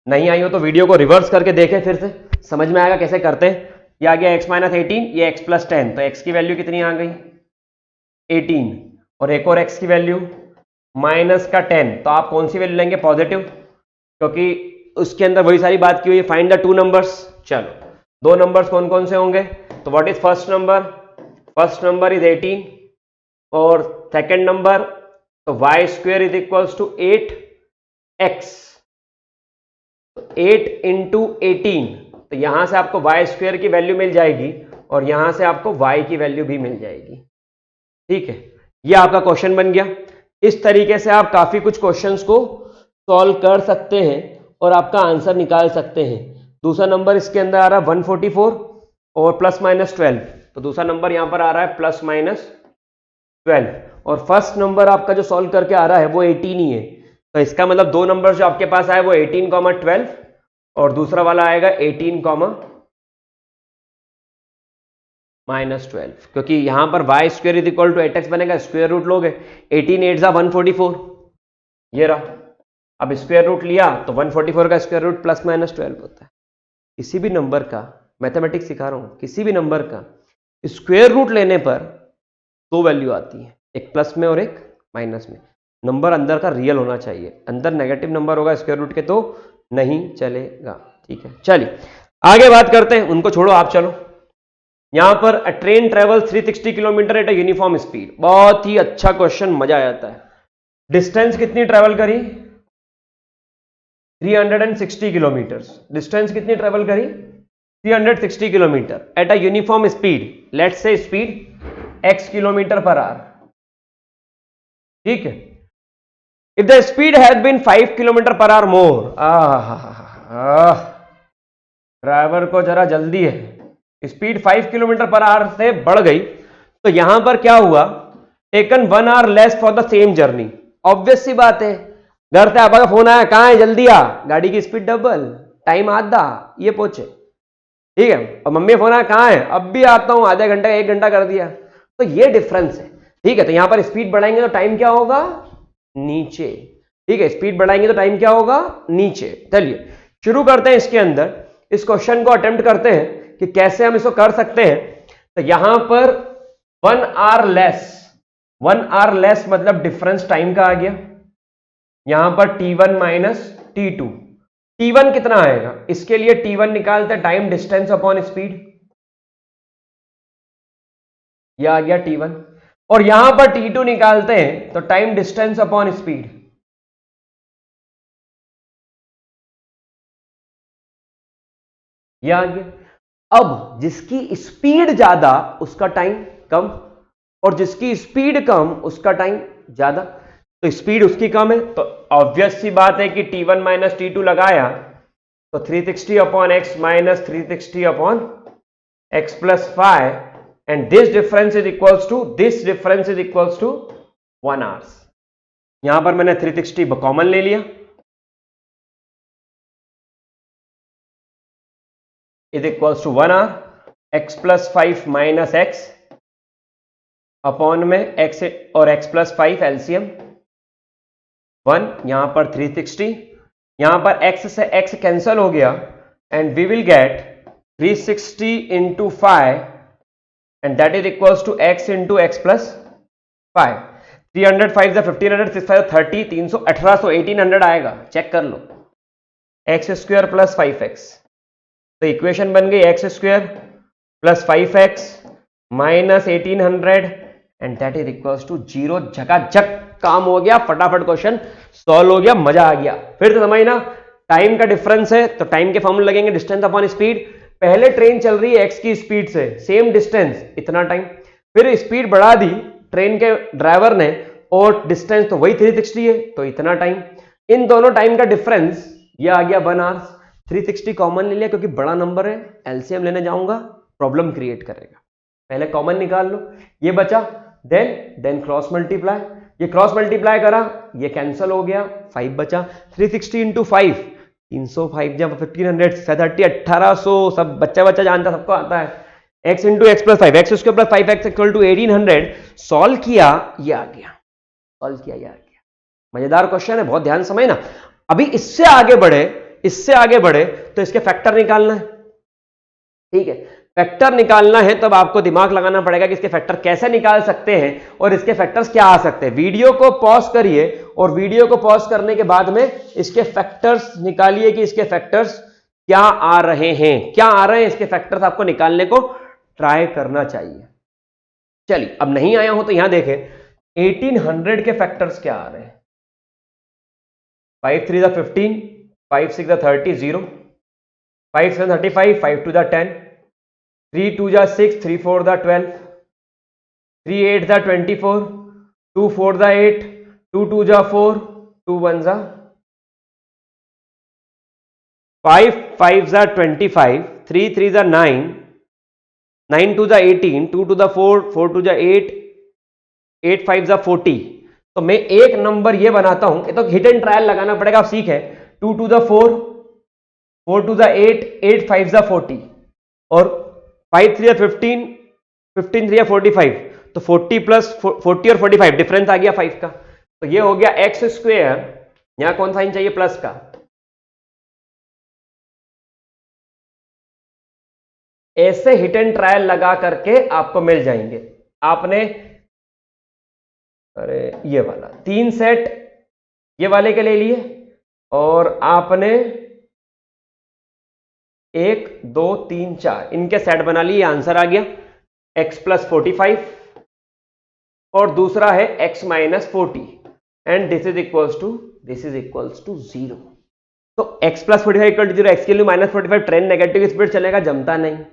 नहीं आई हो तो वीडियो को रिवर्स करके देखें, फिर से समझ में आएगा कैसे करते हैं। ये आ गया x माइनस 18, ये x प्लस 10, तो x की वैल्यू कितनी आ गई 18, और एक और x की वैल्यू माइनस का 10, तो आप कौन सी वैल्यू लेंगे, पॉजिटिव, क्योंकि उसके अंदर वही सारी बात की हुई है, फाइंड द टू नंबर्स। चलो, दो नंबर्स कौन कौन से होंगे, तो what is first number, first number is 18, और सेकेंड नंबर, तो y square is equals to 8x, 8 into 18, तो यहां से आपको y स्क्वेयर की वैल्यू मिल जाएगी और यहां से आपको y की वैल्यू भी मिल जाएगी। ठीक है, यह आपका क्वेश्चन बन गया। इस तरीके से आप काफी कुछ क्वेश्चंस को सॉल्व कर सकते हैं और आपका आंसर निकाल सकते हैं। दूसरा नंबर इसके अंदर आ रहा है 144 और प्लस माइनस 12, तो दूसरा नंबर यहां पर आ रहा है प्लस माइनस 12, और फर्स्ट नंबर आपका जो सॉल्व करके आ रहा है वो 18 ही है, तो इसका मतलब दो नंबर जो आपके पास आए वो 18, 12 और दूसरा वाला आएगा 18, -12, क्योंकि यहां पर y square is equal to 8x बनेगा, स्क्वायर रूट लोगे, 18 8 जा 144, ये रहा। अब स्क्वायर रूट लिया तो 144 का स्क्वायर रूट प्लस माइनस 12 होता है। किसी भी नंबर का, मैथमेटिक्स सिखा रहा हूं, किसी भी नंबर का स्क्वायर रूट लेने पर दो वैल्यू आती है, एक प्लस में और एक माइनस में। नंबर अंदर का रियल होना चाहिए, अंदर नेगेटिव नंबर होगा स्क्वायर रूट के तो नहीं चलेगा। ठीक है, चलिए आगे बात करते हैं, उनको छोड़ो आप चलो। यहां पर अ train travel 360 kilometre at a uniform speed, बहुत ही अच्छा क्वेश्चन, मजा आ जाता है। डिस्टेंस कितनी ट्रेवल करी, 360 किलोमीटर, डिस्टेंस कितनी ट्रेवल करी 360 kilometre at a uniform speed, let's say speed x kilometre per hour. ठीक है, if the speed has been 5 kilometre per hour more, driver को जरा जल्दी है, स्पीड 5 किलोमीटर पर आवर से बढ़ गई, तो यहां पर क्या हुआ, taken 1 hour less for the same journey. Obvious सी बात है, घर से आपका फोन आया, कहां है जल्दी आ, गाड़ी की स्पीड डबल, टाइम आधा, ये पहुंचे। ठीक है, और मम्मी फोन आया, कहां है, अब भी आता हूं, आधे घंटे का 1 घंटा कर दिया, तो ये डिफरेंस है। ठीक है, तो यहां पर स्पीड बढ़ाएंगे तो टाइम क्या होगा, नीचे। ठीक है, स्पीड बढ़ाएंगे तो टाइम क्या होगा, नीचे। चलिए शुरू करते हैं इसके अंदर, इस क्वेश्चन को अटेम्प्ट करते हैं कि कैसे हम इसको कर सकते हैं। तो यहां पर 1 आवर लेस, 1 आवर लेस मतलब डिफरेंस टाइम का आ गया, यहां पर T1 माइनस T2, T1 कितना आएगा, इसके लिए T1 निकालते हैं टाइम डिस्टेंस अपॉन स्पीड, यह आ गया T1, और यहां पर T2 निकालते हैं तो टाइम डिस्टेंस अपॉन स्पीड, यह आ गया। अब जिसकी स्पीड ज्यादा उसका टाइम कम, और जिसकी स्पीड कम उसका टाइम ज्यादा, तो स्पीड उसकी कम है, तो ऑब्वियस सी बात है कि T1 माइनस T2 लगाया तो 360 upon x minus 360 upon x plus 5, and this difference is equals to 1 hours। यहां पर मैंने 360 कॉमन ले लिया, is equals to 1 hour, x plus 5 minus x upon में एक्स और एक्स प्लस 5 एलसीएम 1, यहां पर 360, यहां पर एक्स से एक्स कैंसल हो गया, and we will get 360 into 5, and that is equals to x into x plus 5, 305 1500 6 30, 300 1800 1800 आएगा, चेक कर लो, एक्स स्क्वायर प्लस 5x, तो इक्वेशन बन गई x square plus 5x minus 1800, and that is equals to 0, झकाझक काम हो गया, फटाफट क्वेश्चन सॉल्व हो गया, मजा आ गया। फिर तो समझना टाइम का डिफरेंस है तो टाइम के फॉर्मूले लगेंगे, डिस्टेंस अपॉन स्पीड। पहले ट्रेन चल रही है x की स्पीड से, सेम डिस्टेंस इतना टाइम, फिर स्पीड बढ़ा दी ट्रेन के ड्राइवर ने और डिस्टेंस तो वही 360 है तो इतना टाइम। इन दोनों टाइम का डिफरेंस ये आ गया 1 आवर्स। 360 कॉमन ले लिया क्योंकि बड़ा नंबर है, एलसीएम लेने जाऊंगा प्रॉब्लम क्रिएट करेगा, पहले कॉमन निकाल लो, ये बचा, देन क्रॉस मल्टीप्लाई, ये क्रॉस मल्टीप्लाई करा, ये कैंसिल हो गया, 5 बचा। 360 इंटू 5 305 जब 1500 30 1800 सब बच्चा जानता, सबको आता है। x into x plus 5 x square plus 5x equal to 1800। Solve किया, ये आ गया, सॉल्व किया, ये आ गया। मजेदार क्वेश्चन है, बहुत ध्यान से समझना। अभी इससे आगे बढ़े तो इसके फैक्टर निकालना है, ठीक है, फैक्टर निकालना है तब आपको दिमाग लगाना पड़ेगा कि इसके फैक्टर कैसे निकाल सकते हैं और इसके फैक्टर्स क्या आ सकते हैं। वीडियो को पॉज करिए और वीडियो को पॉज करने के बाद में इसके फैक्टर्स निकालिए कि इसके फैक्टर्स क्या आ रहे हैं, क्या आ रहे हैं इसके फैक्टर्स, आपको निकालने को ट्राई करना चाहिए। चलिए, अब नहीं आया हो तो यहां देखें 1800 के फैक्टर्स क्या आ रहे हैं। 5 3 दा 15, 5 6 दा 30, 0, 5 7 35, 5 2 दा 10, 3 2 जा 6, 3 4 दा 12, 3 8 दा 24, 2 4 दा 8, 2 2 जा 4, 2 1 जा 5 5 जा 25, 3 3 जा 9, 9 2 जा 18, 2 2 दा 4, 4 2 जा 8, 8 5 जा 40। तो मैं एक नंबर ये बनाता हूं, ये तो हिट एंड ट्रायल लगाना पड़ेगा, आप सीखे। 2 2 जा 4, 4 2 जा 8, 8 5 जा 40 और 5 3 जा 15, 15 3 जा 45, तो 40 प्लस 40 और 45 डिफरेंस आ गया 5 का, तो ये हो गया एक्स स्क्वेयर, यहां कौन साइन चाहिए, प्लस का। ऐसे हिट एंड ट्रायल लगा करके आपको मिल जाएंगे। आपने अरे ये वाला 3 सेट ये वाले के ले लिए और आपने 1 2 3 4 इनके सेट बना लिए, आंसर आ गया x प्लस 45 और दूसरा है x minus 40 and this is equals to 0। तो x plus 45 equal to 0, x की value minus 45, train negative speed चलेगा, जमता नहीं।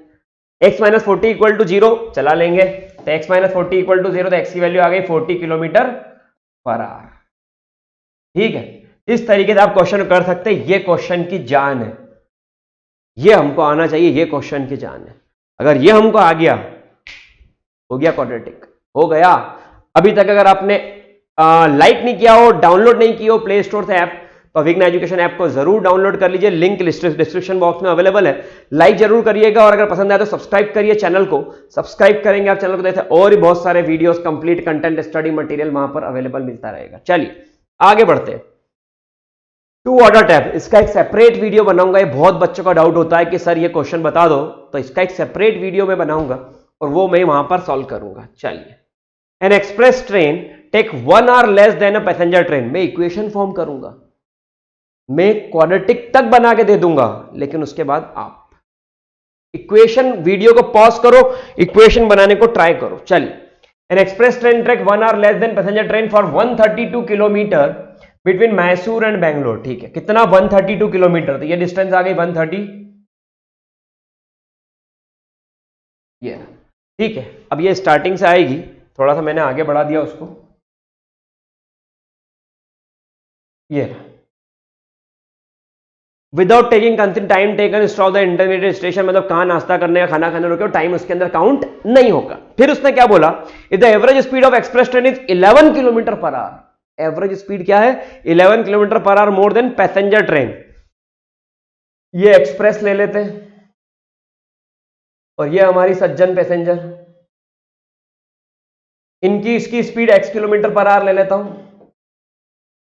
x माइनस 40 इक्वल टू 0 चला लेंगे, तो x माइनस 40 इक्वल टू 0, तो x की वैल्यू आ गई 40 किलोमीटर पर आवर। ठीक है, इस तरीके से आप क्वेश्चन कर सकते हैं, ये क्वेश्चन की जान है, ये हमको आना चाहिए, ये क्वेश्चन की जान है। अगर ये हमको आ गया, हो गया क्वाड्रेटिक, हो गया। अभी तक अगर आपने लाइक नहीं किया हो, डाउनलोड नहीं किया हो प्ले स्टोर से ऐप, तो अविघ्न एजुकेशन ऐप को जरूर डाउनलोड कर लीजिए, लिंक डिस्क्रिप्शन बॉक्स में अवेलेबल है। लाइक जरूर करिएगा और अगर पसंद आए तो सब्सक्राइब करिए चैनल को। सब्सक्राइब करेंगे आप चैनल को, देखते और भी बहुत सारे videos, complete content, study material वहां पर अवेलेबल मिलता रहेगा। चलिए आगे बढ़ते हैं। टू ऑर्डर टैप, इसका एक सेपरेट वीडियो बनाऊंगा। ये बहुत बच्चों का डाउट होता है कि सर ये क्वेश्चन बता दो, तो इसका एक सेपरेट वीडियो मैं बनाऊंगा और वो मैं वहां पर सॉल्व करूंगा। चलिए, an express train take 1 hour less than a passenger train, मैं इक्वेशन फॉर्म करूंगा, मैं क्वाड्रेटिक तक बना के दे दूंगा, लेकिन उसके बाद आप इक्वेशन, वीडियो को पॉज करो, इक्वेशन बनाने को ट्राई करो। चलिए, an express train take 1 hour less than passenger train for 132 kilometre between Mysore and Bangalore. ठीक है, कितना, 132 किलोमीटर, तो ये डिस्टेंस आ गई 130, ये ठीक है। अब ये स्टार्टिंग से आएगी, थोड़ा सा मैंने आगे बढ़ा दिया उसको, ये without taking time taken stop the intermediate station, मतलब कहां नाश्ता करने का, खाना खाने रुके, टाइम उसके अंदर काउंट नहीं होगा। फिर उसने क्या बोला, if the average speed of express train is 11 kilometre per our, average speed क्या है, 11 kilometre per hour more than passenger train. ये एक्सप्रेस ले लेते हैं और ये हमारी सज्जन पैसेंजर, इनकी इसकी speed x kilometre per our ले लेता हूं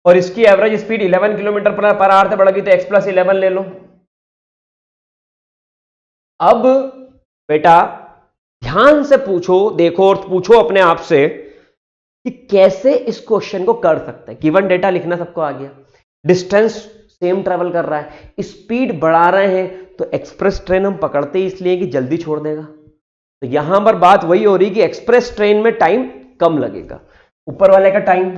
और इसकी average speed 11 kilometre per our से बढ़ गई, तो x प्लस 11 ले लो। अब बेटा ध्यान से पूछो, देखो और पूछो अपने आप से कि कैसे इस क्वेश्चन को कर सकते हैं। गिवन डेटा लिखना सबको आ गया, डिस्टेंस सेम ट्रेवल कर रहा है, स्पीड बढ़ा रहे हैं, तो एक्सप्रेस ट्रेन हम पकड़ते इसलिए कि जल्दी छोड़ देगा, तो यहां पर बात वही हो रही कि एक्सप्रेस ट्रेन में टाइम कम लगेगा। ऊपर वाले का टाइम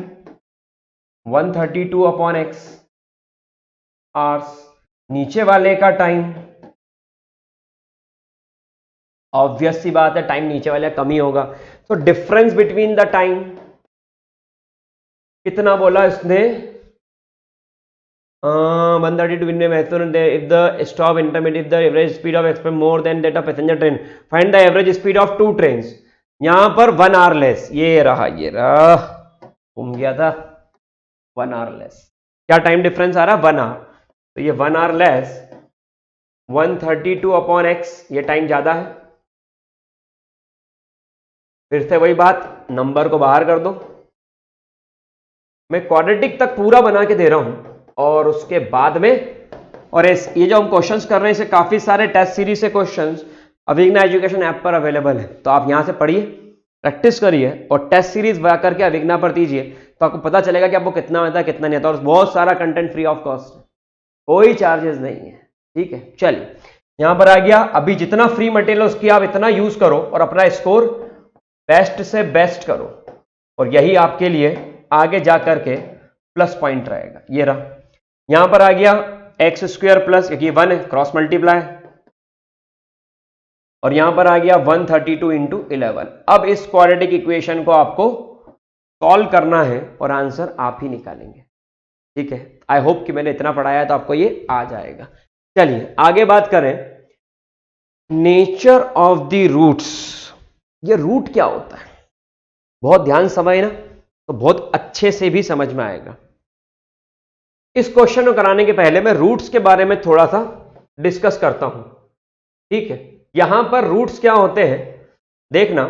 132 अपॉन एक्स आवर्स, नीचे वाले का टाइम, ऑब्वियस सी बात है टाइम नीचे वाले का कम ही होगा, तो डिफरेंस बिटवीन द टाइम कितना बोला इसने, 132 if the stop intermediate, if the average speed of express more than that of passenger train, find the average speed of two trains. यहां पर 1 hour लेस, ये रहा घूम गया था, 1 hour लेस, क्या टाइम डिफरेंस आ रहा है 1 hour, तो ये 1 hour लेस 132 अपॉन एक्स, ये टाइम ज्यादा है। फिर से वही बात, नंबर को बाहर कर दो, मैं क्वाड्रेटिक तक पूरा बना के दे रहा हूं और उसके बाद में, और ये जो हम क्वेश्चंस कर रहे हैं इसे काफी सारे टेस्ट सीरीज से क्वेश्चंस अविग्ना एजुकेशन ऐप पर अवेलेबल है, तो आप यहां से पढ़िए, प्रैक्टिस करिए और टेस्ट सीरीज करके अविग्ना पर दीजिए, तो आपको पता चलेगा कि आपको कितना आता है कितना नहीं आता, और बहुत सारा कंटेंट फ्री ऑफ कॉस्ट, कोई चार्जेस नहीं है। ठीक है, चलिए यहां पर आ गया, अभी जितना फ्री मटेरियल उसकी आप इतना यूज करो और अपना स्कोर बेस्ट से बेस्ट करो, और यही आपके लिए आगे जाकर के प्लस पॉइंट रहेगा। ये रहा, यहां पर आ गया एक्स स्क्वायर प्लस, क्योंकि 1 है क्रॉस मल्टीप्लाई, और यहां पर आ गया 132 इंटू 11। अब इस क्वाड्रेटिक इक्वेशन को आपको सॉल्व करना है और आंसर आप ही निकालेंगे। ठीक है, आई होप कि मैंने इतना पढ़ाया तो आपको ये आ जाएगा। चलिए आगे बात करें, नेचर ऑफ द रूट्स। ये रूट क्या होता है, बहुत ध्यान समझना तो बहुत अच्छे से भी समझ में आएगा। इस क्वेश्चन को कराने के पहले मैं रूट्स के बारे में थोड़ा सा डिस्कस करता हूं। ठीक है, यहां पर रूट्स क्या होते हैं देखना,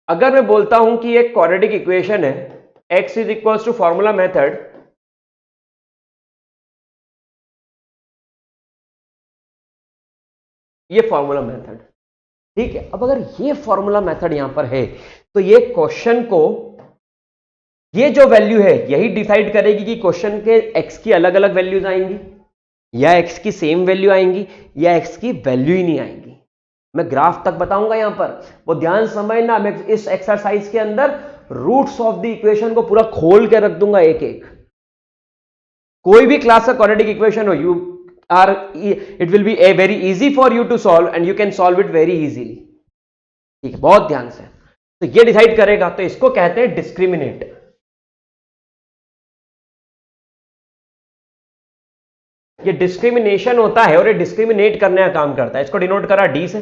अगर मैं बोलता हूं कि एक क्वाड्रेटिक इक्वेशन है x is equals to formula method, ये फॉर्मूला मेथड, ठीक है। अब अगर ये फॉर्मूला मेथड यहां पर है तो ये क्वेश्चन को, ये जो वैल्यू है यही डिसाइड करेगी कि क्वेश्चन के x की अलग अलग वैल्यूज आएंगी या x की सेम वैल्यू आएंगी या x की वैल्यू ही नहीं आएंगी। मैं ग्राफ तक बताऊंगा यहां पर, वो ध्यान समझना, मैं इस एक्सरसाइज के अंदर रूट्स ऑफ द इक्वेशन को पूरा खोल के रख दूंगा एक एक। कोई भी क्लास का क्वाड्रेटिक इक्वेशन हो, it will be a very easy for you to solve and you can solve it very easily। ठीक है, बहुत ध्यान से, तो ये डिसाइड करेगा, तो इसको कहते हैं डिस्क्रिमिनेट। ये डिस्क्रिमिनेशन होता है और ये डिस्क्रिमिनेट करने का काम करता है, इसको डिनोट करा डी से,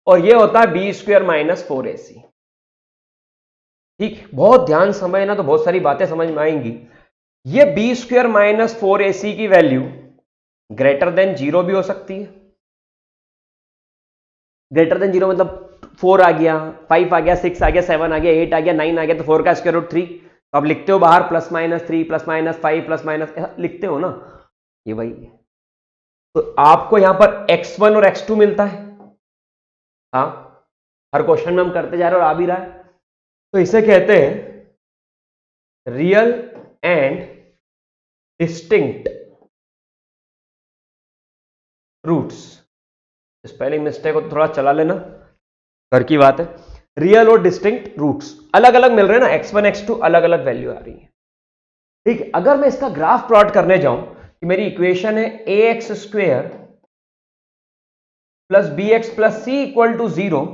और ये होता है बी स्क्वायर माइनस 4ac। ठीक, बहुत ध्यान समझना तो बहुत सारी बातें समझ में आएंगी। ये बी स्क्वायर माइनस 4ac की वैल्यू ग्रेटर देन 0 भी हो सकती है। ग्रेटर देन 0 मतलब 4 आ गया, 5 आ गया, 6 आ गया, 7 आ गया, 8 आ गया, 9 आ गया, तो 4 का स्क्वायर रूट 3, तो आप लिखते हो बाहर plus minus 3 plus minus 5 plus minus, लिखते हो ना, ये वही है। तो आपको यहां पर x1 और x2 मिलता है, हाँ हर क्वेश्चन में हम करते जा रहे हैं और आ भी रहा है, तो इसे कहते हैं real and distinct roots. Spelling mistake हो तो थोड़ा चला लेना, घर की बात है। रियल और डिस्टिंक्ट रूट्स अलग अलग मिल रहे हैं ना, x1 x2 अलग अलग वैल्यू आ रही है। ठीक है, अगर मैं इसका ग्राफ प्लॉट करने जाऊं कि मेरी इक्वेशन है ax square plus b x plus c equal to 0,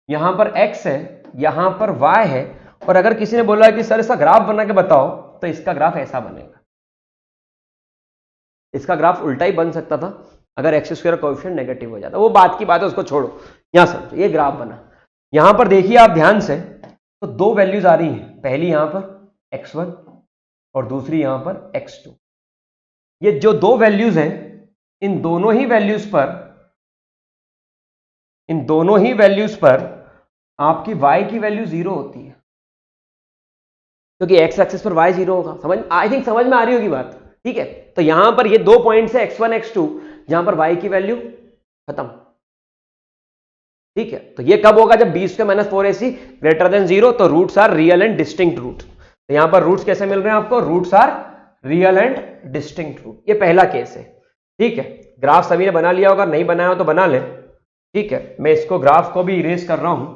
यहां पर x है यहां पर y है, और अगर किसी ने बोला कि सर इसका ग्राफ बना के बताओ, तो इसका ग्राफ ऐसा बनेगा। इसका ग्राफ उल्टा ही बन सकता था अगर एक्स स्क्वायर कोएफिशिएंट नेगेटिव हो जाता, वो बात की बात है, उसको छोड़ो, यहां समझो ये ग्राफ बना। यहां पर देखिए आप ध्यान से, तो दो वैल्यूज आ रही हैं, पहली यहां पर x1 और दूसरी यहां पर x2। ये जो दो वैल्यूज हैं, इन दोनों ही वैल्यूज पर आपकी y की वैल्यू 0 होती है, क्योंकि x एक्सिस पर y 0 होगा। समझ, आई थिंक समझ में आ रही होगी बात। ठीक है, तो यहां पर ये दो पॉइंट्स है x1 x2, जहां पर y की वैल्यू खत्म। ठीक है, तो ये कब होगा, जब b square minus 4ac greater than 0, तो roots are real and distinct root. तो यहां पर रूट्स कैसे मिल रहे हैं आपको, roots are real and distinct root, ये पहला केस है। ठीक है, ग्राफ सभी ने बना लिया होगा, नहीं बनाया हो तो बना ले। ठीक है, मैं इसको ग्राफ को भी इरेज कर रहा हूं,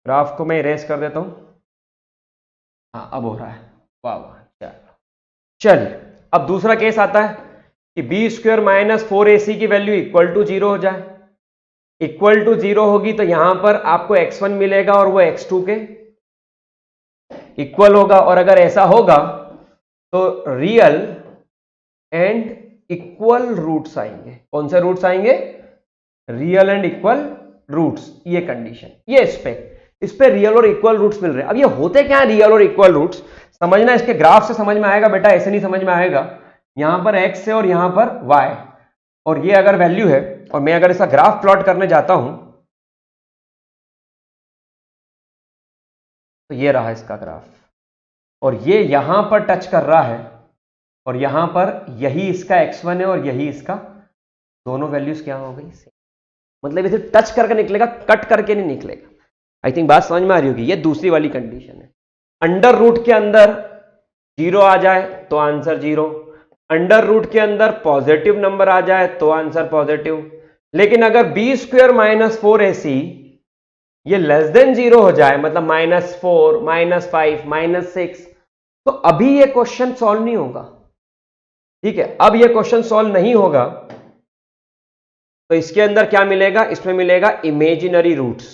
ग्राफ को मैं इरेज कर देता हूं। हाँ अब हो रहा है, वाह वाह। चलिए अब दूसरा केस आता है कि बी स्क्वायर माइनस 4ac की वैल्यू इक्वल टू 0 हो जाए। इक्वल टू 0 होगी तो यहां पर आपको x1 मिलेगा और वो x2 के इक्वल होगा। और अगर ऐसा होगा तो रियल एंड इक्वल रूट्स आएंगे। कौन से रूट्स आएंगे? Real and equal roots. ये कंडीशन, ये इस पे रियल और इक्वल रूट्स मिल रहे हैं। अब ये होते क्या है रियल और इक्वल रूट्स? समझना, इसके ग्राफ से समझ में आएगा बेटा, ऐसे नहीं समझ में आएगा। यहां पर x है और यहां पर y, और ये अगर वैल्यू है और मैं अगर इसका ग्राफ प्लॉट करने जाता हूं तो ये रहा इसका ग्राफ, और ये यहां पर टच कर रहा है और यहां पर यही इसका x1 है और यही इसका, दोनों वैल्यूज क्या हो गई? मतलब इसे टच करके निकलेगा, कट करके नहीं निकलेगा। आई थिंक बात समझ में आ रही होगी। ये दूसरी वाली कंडीशन है। अंडर रूट के अंदर 0 आ जाए तो आंसर 0, अंडर रूट के अंदर पॉजिटिव नंबर आ जाए तो आंसर पॉजिटिव। लेकिन अगर बी स्क्वायर माइनस 4ac ये लेस देन 0 हो जाए, मतलब -4, -5, -6, तो अभी ये क्वेश्चन सॉल्व नहीं होगा। ठीक है, अब ये क्वेश्चन सॉल्व नहीं होगा तो इसके अंदर क्या मिलेगा? इसमें मिलेगा इमेजिनरी रूट्स,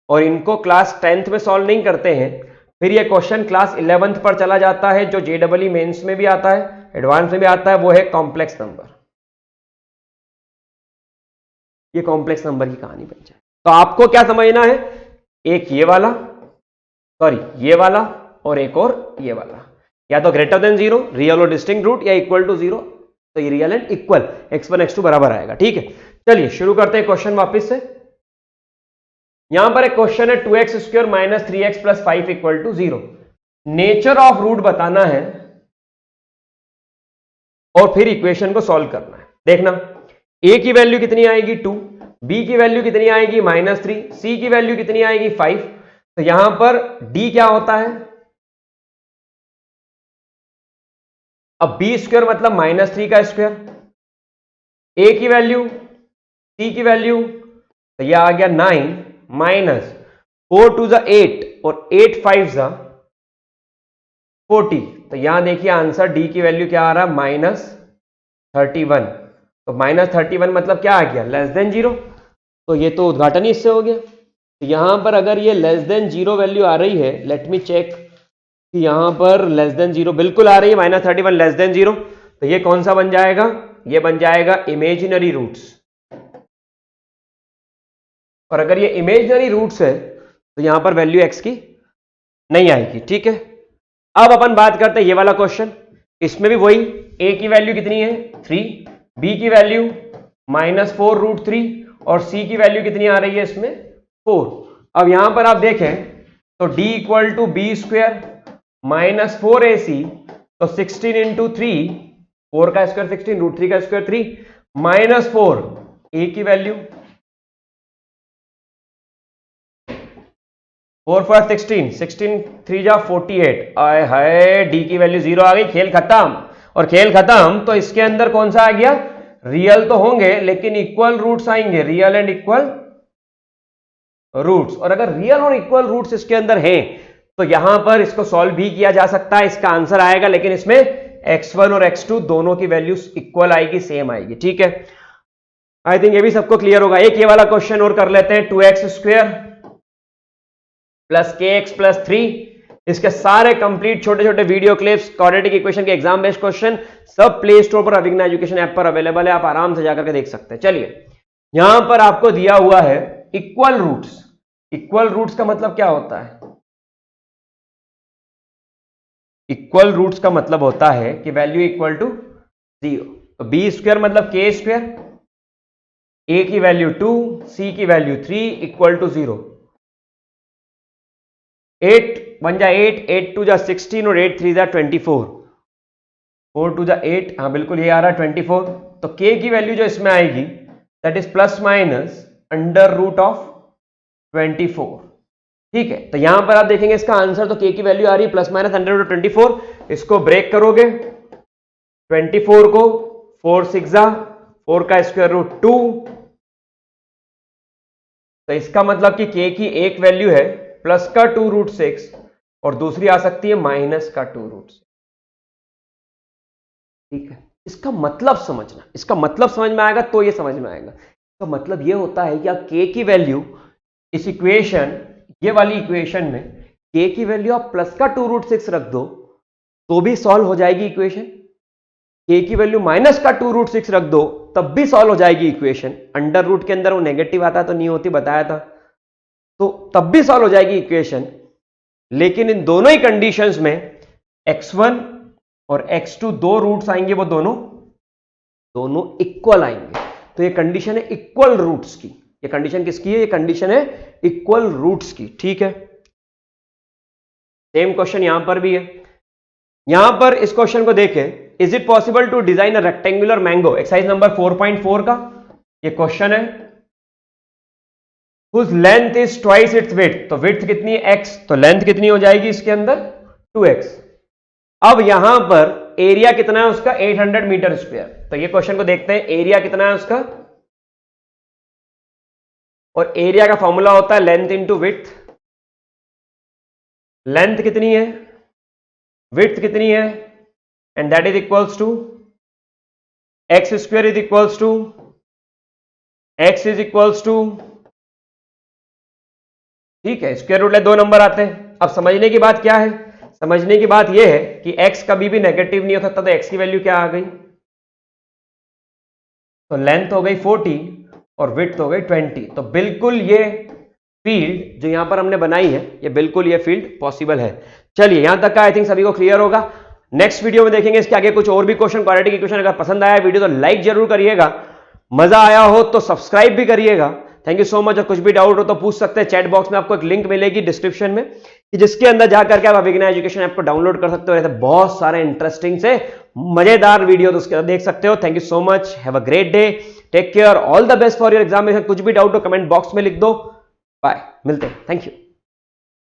और इनको क्लास 10th में सॉल्व नहीं करते हैं। फिर ये क्वेश्चन क्लास 11th पर चला जाता है, जो JEE मेंस में भी आता है, एडवांस में भी आता है, वो है कॉम्प्लेक्स नंबर। ये कॉम्प्लेक्स नंबर की कहानी बन जाए। तो आपको क्या समझना है? एक ये वाला, सॉरी ये वाला, और एक और ये वाला, या तो ग्रेटर देन 0 रियल और डिस्टिंक्ट रूट, या इक्वल टू 0 तो ये real and equal x1 x2 बराबर आएगा। ठीक है, चलिए शुरू करते हैं क्वेश्चन वापस से। यहां पर एक क्वेश्चन है 2x square minus 3x plus 5 equal to 0। Nature of root बताना है और फिर इक्वेशन को सॉल्व करना है। देखना, a की वैल्यू कितनी आएगी 2, b की वैल्यू कितनी आएगी -3, c की वैल्यू कितनी आएगी 5। तो यहां पर d क्या होता है? अब b स्क्वायर मतलब -3 का स्क्वायर, a की वैल्यू, c की वैल्यू, तो यह आ गया 9 माइनस 4 टू ज़ा 8 और 8 5 ज़ा 40। तो यहां देखिए आंसर डी की वैल्यू क्या आ रहा है? -31। तो -31 मतलब क्या आ गया? Less than 0। तो ये तो उद्घाटन ही इससे हो गया। तो यहां पर अगर ये लेस देन 0 वैल्यू आ रही है, लेट मी चेक कि यहां पर लेस देन 0 बिल्कुल आ रही है, -31 लेस देन 0, तो ये कौन सा बन जाएगा? ये बन जाएगा इमेजिनरी रूट्स। और अगर ये इमेजिनरी रूट्स है तो यहां पर वैल्यू x की नहीं आएगी। ठीक है, अब अपन बात करते हैं ये वाला क्वेश्चन। इसमें भी वही, a की वैल्यू कितनी है 3, b की वैल्यू -4√3 और c की वैल्यू कितनी आ रही है इसमें 4। अब यहां पर आप देखें तो d equal to b square -4ac, तो 16 इंटू 3, 4 का स्क्वायर 16, √3 का स्क्वायर 3, -4 a की वैल्यू 4 4 16, 16 3 जा 48, आए हाय डी की वैल्यू 0 आ गई। खेल खत्म। और खेल खत्म तो इसके अंदर कौन सा आ गया? रियल तो होंगे लेकिन इक्वल रूट्स आएंगे, रियल एंड इक्वल रूट्स। और अगर रियल और इक्वल रूट्स इसके अंदर हैं तो यहां पर इसको सॉल्व भी किया जा सकता है, इसका आंसर आएगा, लेकिन इसमें x1 और x2 दोनों की वैल्यूज इक्वल आएगी, सेम आएगी। ठीक है, आई थिंक ये भी सबको क्लियर होगा। एक ये वाला क्वेश्चन और कर लेते हैं, 2x square plus kx plus 3। इसके सारे कंप्लीट छोटे छोटे वीडियो क्लिप्स, क्वाड्रेटिक इक्वेशन के एग्जाम बेस्ड क्वेश्चन सब प्ले स्टोर पर अभिज्ञान एजुकेशन ऐप पर अवेलेबल है, आप आराम से जाकर के देख सकते हैं। चलिए, यहां पर आपको दिया हुआ है इक्वल रूट्स। इक्वल रूट्स का मतलब क्या होता है? इक्वल रूट्स का मतलब होता है कि वैल्यू इक्वल टू 0। तो बी स्क्वायर मतलब के स्क्वायर, ए की वैल्यू 2, सी की वैल्यू 3 इक्वल टू 0। 8 बन जा 8, 8 2 जा 16 और 8 3 जा 24, 4 2 जा 8, हाँ बिल्कुल ये आ रहा है 24। तो k की वैल्यू जो इसमें आएगी that is plus minus under root of 24। ठीक है, तो यहां पर आप देखेंगे इसका आंसर, तो k की वैल्यू आ रही है प्लस माइनस अंडर रूट 24। इसको ब्रेक करोगे 24 को, 4 6 जा 4 का स्क्वायर रूट 2 तो इसका मतलब कि k की एक वैल्यू है प्लस का 2√6 और दूसरी आ सकती है माइनस का 2√6। ठीक है, इसका मतलब समझना, इसका मतलब समझ में आएगा तो ये समझ में आएगा। इसका मतलब ये होता है कि आप k की वैल्यू इस इक्वेशन, ये वाली इक्वेशन में k की वैल्यू आप प्लस का 2√6 रख दो तो भी सॉल्व हो जाएगी इक्वेशन, k की वैल्यू माइनस का 2√6 रख दो तब भी सॉल्व हो जाएगी इक्वेशन। अंडर रूट के अंदर वो नेगेटिव आता तो नहीं होती, बताया था, तो तब भी सॉल्व हो जाएगी इक्वेशन। लेकिन इन दोनों ही कंडीशंस में x1 और x2 दो रूट्स आएंगे, वो दोनों इक्वल आएंगे। तो ये कंडीशन है इक्वल रूट्स की। ये कंडीशन किसकी है? ये कंडीशन है इक्वल रूट्स की। ठीक है, सेम क्वेश्चन यहां पर भी है। यहां पर इस क्वेश्चन को देखें, is it possible to design a rectangular mango, exercise number 4.4 का ये क्वेश्चन है। whose length is twice its width, तो width कितनी है x, तो लेंथ कितनी हो जाएगी इसके अंदर 2x। अब यहां पर एरिया कितना है उसका 800 मीटर स्क्वायर। तो ये क्वेश्चन को देखते हैं, एरिया कितना है उसका, और एरिया का फॉर्मूला होता है लेंथ इंटू विड्थ। लेंथ कितनी है, विड्थ कितनी है, and that is equals to x square is equals to x is equals to, ठीक है, स्क्वायर रूट ले दो नंबर आते हैं। अब समझने की बात क्या है, समझने की बात यह है कि x कभी भी नेगेटिव नहीं हो सकता, तो x की वैल्यू क्या आ गई, तो लेंथ हो गई 40 और विड्थ हो गई 20। तो बिल्कुल ये फील्ड जो यहां पर हमने बनाई है, ये बिल्कुल ये फील्ड पॉसिबल है। चलिए यहां तक का आई थिंक सभी को क्लियर होगा। नेक्स्ट वीडियो में देखेंगे इसके आगे कुछ और भी क्वेश्चन, क्वाड्रेटिक इक्वेशन। अगर पसंद आया वीडियो तो लाइक जरूर करिएगा, मजा आया हो तो सब्सक्राइब भी करिएगा। Thank you so much. और कुछ भी डाउट हो तो पूछ सकते हैं, चैट बॉक्स में आपको एक लिंक मिलेगी डिस्क्रिप्शन में, कि जिसके अंदर जाकर के आप अभिज्ञान एजुकेशन ऐप को डाउनलोड कर सकते हो। ऐसे बहुत सारे इंटरेस्टिंग से मजेदार वीडियो तो उसके अंदर देख सकते हो। Thank you so much, have a great day, take care, all the best for your examination. कुछ भी डाउट हो कमेंट बॉक्स में लिख दो। बाय, मिलते हैं, थैंक यू।